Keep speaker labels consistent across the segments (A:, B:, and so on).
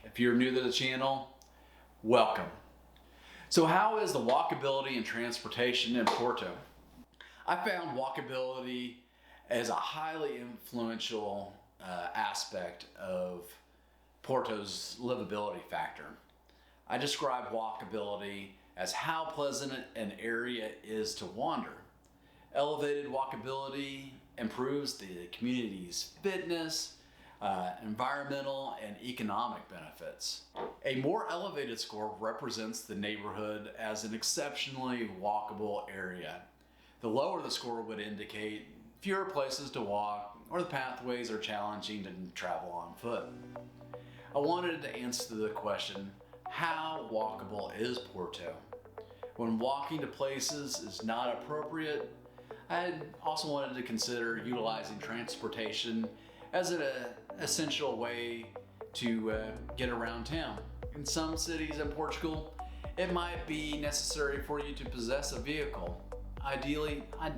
A: If you're new to the channel, welcome. So how is the walkability and transportation in Porto? I found walkability as a highly influential aspect of Porto's livability factor. I describe walkability as how pleasant an area is to wander. Elevated walkability improves the community's fitness, environmental and economic benefits. A more elevated score represents the neighborhood as an exceptionally walkable area. The lower the score would indicate fewer places to walk or the pathways are challenging to travel on foot. I wanted to answer the question, how walkable is Porto? When walking to places is not appropriate, I also wanted to consider utilizing transportation as an essential way to get around town. In some cities in Portugal, it might be necessary for you to possess a vehicle. Ideally, I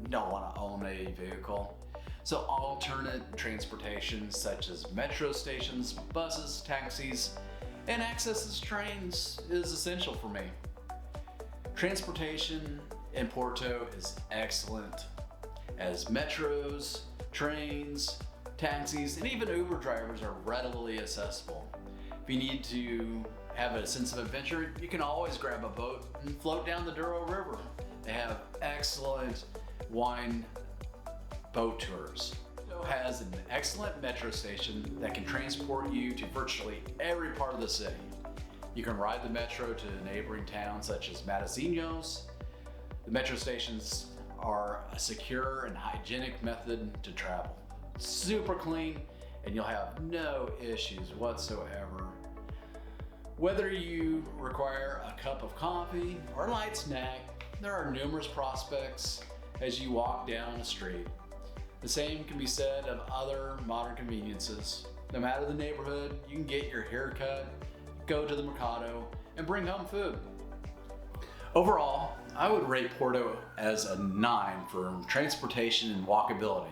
A: don't want to own a vehicle. So alternate transportation such as metro stations, buses, taxis, and access to trains is essential for me. Transportation in Porto is excellent as metros, trains, taxis, and even Uber drivers are readily accessible. If you need to have a sense of adventure, you can always grab a boat and float down the Douro River. They have excellent wine boat tours. Porto has an excellent metro station that can transport you to virtually every part of the city. You can ride the metro to neighboring towns such as Matosinhos. The metro stations are a secure and hygienic method to travel. Super clean, and you'll have no issues whatsoever. Whether you require a cup of coffee or a light snack, there are numerous prospects as you walk down a street. The same can be said of other modern conveniences. No matter the neighborhood, you can get your hair cut, go to the mercado, and bring home food. Overall, I would rate Porto as a 9 for transportation and walkability.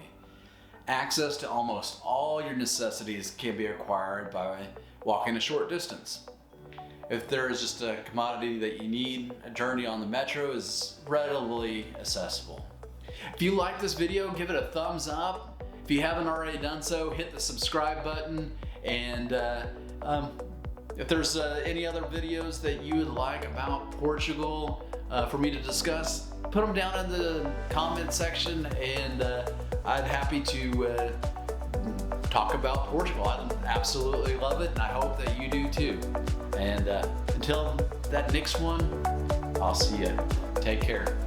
A: Access to almost all your necessities can be acquired by walking a short distance. If there is just a commodity that you need, a journey on the metro is readily accessible. If you like this video, give it a thumbs up. If you haven't already done so, hit the subscribe button. And if there's any other videos that you would like about Portugal for me to discuss, put them down in the comment section, and I'd happy to talk about Portugal. I absolutely love it, and I hope that you do too. And until that next one, I'll see you. Take care.